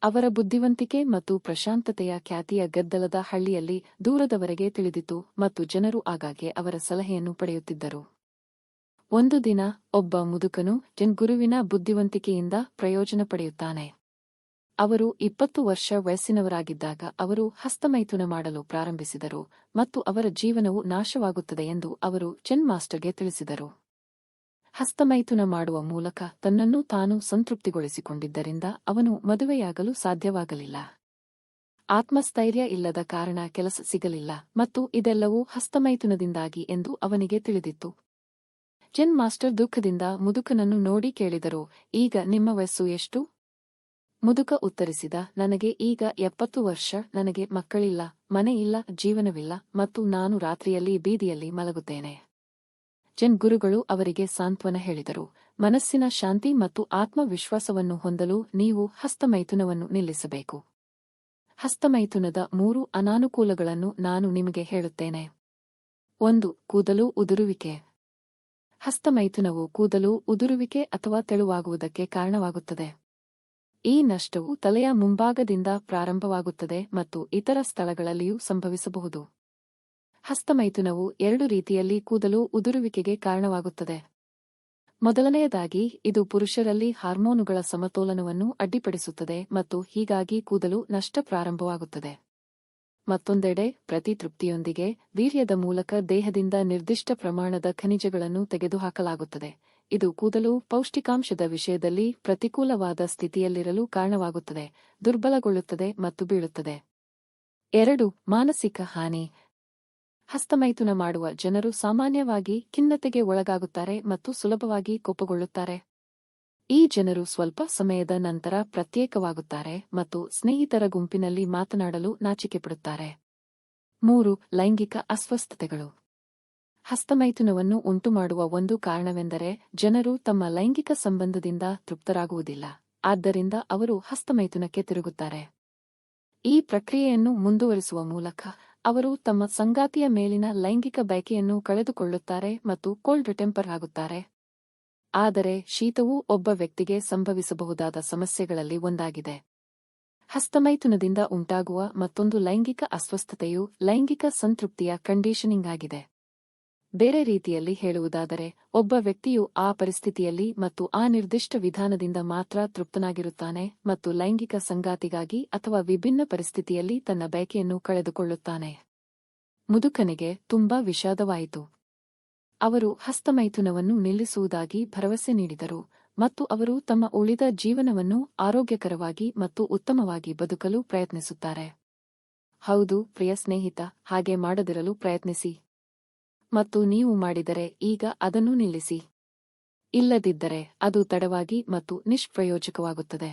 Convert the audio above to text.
ಅವರ ಬುದ್ಧಿವಂತಿಕೆ ಮತ್ತು ಪ್ರಶಾಂತತೆಯ ಖ್ಯಾತಿಯ ಗದ್ದಲದ ಹಳ್ಳಿಯಲ್ಲಿ ದೂರದವರೆಗೆ ತಿಳಿದಿತು ಮತ್ತು ಜನರು ಆಗಾಗ್ಗೆ ಅವರ ಸಲಹೆಯನ್ನು ಪಡೆಯುತ್ತಿದ್ದರು. ಒಂದು ದಿನ ಒಬ್ಬ ಮುದುಕನು ಜನ್ ಗುರುವಿನ ಬುದ್ಧಿವಂತಿಕೆಯಿಂದ ಪ್ರಯೋಜನ ಪಡೆಯುತ್ತಾನೆ. ಅವರು 20 ವರ್ಷ ವಯಸ್ಸಿನವರಾಗಿದ್ದಾಗ ಅವರು ಹಸ್ತಮೈಥುನ ಮಾಡಲು ಪ್ರಾರಂಭಿಸಿದರು ಮತ್ತು ಅವರ ಜೀವನವು ನಾಶವಾಗುತ್ತದೆ ಎಂದು ಅವರು ಜೆನ್ ಮಾಸ್ಟರ್ಗೆ ತಿಳಿಸಿದರು. ಹಸ್ತಮೈಥುನ ಮಾಡುವ ಮೂಲಕ ತನ್ನನ್ನು ತಾನು ಸಂತೃಪ್ತಿಗೊಳಿಸಿಕೊಂಡಿದ್ದರಿಂದ ಅವನು ಮದುವೆಯಾಗಲು ಸಾಧ್ಯವಾಗಲಿಲ್ಲ. ಆತ್ಮಸ್ಥೈರ್ಯ ಇಲ್ಲದ ಕಾರಣ ಕೆಲಸ ಸಿಗಲಿಲ್ಲ ಮತ್ತು ಇದೆಲ್ಲವೂ ಹಸ್ತಮೈಥುನದಿಂದಾಗಿ ಎಂದು ಅವನಿಗೆ ತಿಳಿದಿತ್ತು. ಜೆನ್ ಮಾಸ್ಟರ್ ದುಃಖದಿಂದ ಮುದುಕನನ್ನು ನೋಡಿ ಕೇಳಿದರು, ಈಗ ನಿಮ್ಮ ವಯಸ್ಸು ಎಷ್ಟು? ಮುದುಕ ಉತ್ತರಿಸಿದ, ನನಗೆ ಈಗ 70 ವರ್ಷ, ನನಗೆ ಮಕ್ಕಳಿಲ್ಲ, ಮನೆ ಇಲ್ಲ, ಜೀವನವಿಲ್ಲ ಮತ್ತು ನಾನು ರಾತ್ರಿಯಲ್ಲಿ ಬೀದಿಯಲ್ಲಿ ಮಲಗುತ್ತೇನೆ. ಜೆನ್ ಗುರುಗಳು ಅವರಿಗೆ ಸಾಂತ್ವನ ಹೇಳಿದರು, ಮನಸ್ಸಿನ ಶಾಂತಿ ಮತ್ತು ಆತ್ಮವಿಶ್ವಾಸವನ್ನು ಹೊಂದಲು ನೀವು ಹಸ್ತಮೈಥುನವನ್ನು ನಿಲ್ಲಿಸಬೇಕು. ಹಸ್ತಮೈಥುನದ 3 ಅನಾನುಕೂಲಗಳನ್ನು ನಾನು ನಿಮಗೆ ಹೇಳುತ್ತೇನೆ. 1. ಕೂದಲು ಉದುರುವಿಕೆ. ಹಸ್ತಮೈಥುನವು ಕೂದಲು ಉದುರುವಿಕೆ ಅಥವಾ ತೆಳುವಾಗುವುದಕ್ಕೆ ಕಾರಣವಾಗುತ್ತದೆ. ಈ ನಷ್ಟವು ತಲೆಯ ಮುಂಭಾಗದಿಂದ ಪ್ರಾರಂಭವಾಗುತ್ತದೆ ಮತ್ತು ಇತರ ಸ್ಥಳಗಳಲ್ಲಿಯೂ ಸಂಭವಿಸಬಹುದು. ಹಸ್ತಮೈಥುನವು 2 ರೀತಿಯಲ್ಲಿ ಕೂದಲು ಉದುರುವಿಕೆಗೆ ಕಾರಣವಾಗುತ್ತದೆ. ಮೊದಲನೆಯದಾಗಿ, ಇದು ಪುರುಷರಲ್ಲಿ ಹಾರ್ಮೋನುಗಳ ಸಮತೋಲನವನ್ನು ಅಡ್ಡಿಪಡಿಸುತ್ತದೆ ಮತ್ತು ಹೀಗಾಗಿ ಕೂದಲು ನಷ್ಟ ಪ್ರಾರಂಭವಾಗುತ್ತದೆ. ಮತ್ತೊಂದೆಡೆ, ಪ್ರತಿತೃಪ್ತಿಯೊಂದಿಗೆ ವೀರ್ಯದ ಮೂಲಕ ದೇಹದಿಂದ ನಿರ್ದಿಷ್ಟ ಪ್ರಮಾಣದ ಖನಿಜಗಳನ್ನು ತೆಗೆದುಹಾಕಲಾಗುತ್ತದೆ. ಇದು ಕೂದಲು ಪೌಷ್ಟಿಕಾಂಶದ ವಿಷಯದಲ್ಲಿ ಪ್ರತಿಕೂಲವಾದ ಸ್ಥಿತಿಯಲ್ಲಿರಲು ಕಾರಣವಾಗುತ್ತದೆ, ದುರ್ಬಲಗೊಳ್ಳುತ್ತದೆ ಮತ್ತು ಬೀಳುತ್ತದೆ. 2. ಮಾನಸಿಕ ಹಾನಿ. ಹಸ್ತಮೈಥುನ ಮಾಡುವ ಜನರು ಸಾಮಾನ್ಯವಾಗಿ ಖಿನ್ನತೆಗೆ ಒಳಗಾಗುತ್ತಾರೆ ಮತ್ತು ಸುಲಭವಾಗಿ ಕೋಪಗೊಳ್ಳುತ್ತಾರೆ. ಈ ಜನರು ಸ್ವಲ್ಪ ಸಮಯದ ನಂತರ ಪ್ರತ್ಯೇಕವಾಗುತ್ತಾರೆ ಮತ್ತು ಸ್ನೇಹಿತರ ಗುಂಪಿನಲ್ಲಿ ಮಾತನಾಡಲು ನಾಚಿಕೆಪಡುತ್ತಾರೆ. 3. ಲೈಂಗಿಕ ಅಸ್ವಸ್ಥತೆಗಳು. ಹಸ್ತಮೈಥುನವನ್ನು ಉಂಟುಮಾಡುವ ಒಂದು ಕಾರಣವೆಂದರೆ ಜನರು ತಮ್ಮ ಲೈಂಗಿಕ ಸಂಬಂಧದಿಂದ ತೃಪ್ತರಾಗುವುದಿಲ್ಲ, ಆದ್ದರಿಂದ ಅವರು ಹಸ್ತಮೈಥುನಕ್ಕೆ ತಿರುಗುತ್ತಾರೆ. ಈ ಪ್ರಕ್ರಿಯೆಯನ್ನು ಮುಂದುವರಿಸುವ ಮೂಲಕ ಅವರು ತಮ್ಮ ಸಂಗಾತಿಯ ಮೇಲಿನ ಲೈಂಗಿಕ ಬಯಕೆಯನ್ನು ಕಳೆದುಕೊಳ್ಳುತ್ತಾರೆ ಮತ್ತು ಕೋಲ್ಡ್ ಟೆಂಪರ್ ಆಗುತ್ತಾರೆ. ಆದರೆ ಶೀತವು ಒಬ್ಬ ವ್ಯಕ್ತಿಗೆ ಸಂಭವಿಸಬಹುದಾದ ಸಮಸ್ಯೆಗಳಲ್ಲಿ ಒಂದಾಗಿದೆ. ಹಸ್ತಮೈಥುನದಿಂದ ಉಂಟಾಗುವ ಮತ್ತೊಂದು ಲೈಂಗಿಕ ಅಸ್ವಸ್ಥತೆಯು ಲೈಂಗಿಕ ಸಂತೃಪ್ತಿಯ ಕಂಡೀಷನಿಂಗ್ ಆಗಿದೆ. ಬೇರೆ ರೀತಿಯಲ್ಲಿ ಹೇಳುವುದಾದರೆ, ಒಬ್ಬ ವ್ಯಕ್ತಿಯು ಆ ಪರಿಸ್ಥಿತಿಯಲ್ಲಿ ಮತ್ತು ಆ ನಿರ್ದಿಷ್ಟ ವಿಧಾನದಿಂದ ಮಾತ್ರ ತೃಪ್ತನಾಗಿರುತ್ತಾನೆ ಮತ್ತು ಲೈಂಗಿಕ ಸಂಗಾತಿಗಾಗಿ ಅಥವಾ ವಿಭಿನ್ನ ಪರಿಸ್ಥಿತಿಯಲ್ಲಿ ತನ್ನ ಬಯಕೆಯನ್ನು ಕಳೆದುಕೊಳ್ಳುತ್ತಾನೆ. ಮುದುಕನಿಗೆ ತುಂಬಾ ವಿಷಾದವಾಯಿತು. ಅವರು ಹಸ್ತಮೈಥುನವನ್ನು ನಿಲ್ಲಿಸುವುದಾಗಿ ಭರವಸೆ ನೀಡಿದರು ಮತ್ತು ಅವರು ತಮ್ಮ ಉಳಿದ ಜೀವನವನ್ನು ಆರೋಗ್ಯಕರವಾಗಿ ಮತ್ತು ಉತ್ತಮವಾಗಿ ಬದುಕಲು ಪ್ರಯತ್ನಿಸುತ್ತಾರೆ. ಹೌದು ಪ್ರಿಯ ಸ್ನೇಹಿತ, ಹಾಗೆ ಮಾಡದಿರಲು ಪ್ರಯತ್ನಿಸಿ. ಮತ್ತು ನೀವು ಮಾಡಿದರೆ ಈಗ ಅದನ್ನು ನಿಲ್ಲಿಸಿ. ಇಲ್ಲದಿದ್ದರೆ ಅದು ತಡವಾಗಿ ಮತ್ತು ನಿಷ್ಪ್ರಯೋಜಕವಾಗುತ್ತದೆ.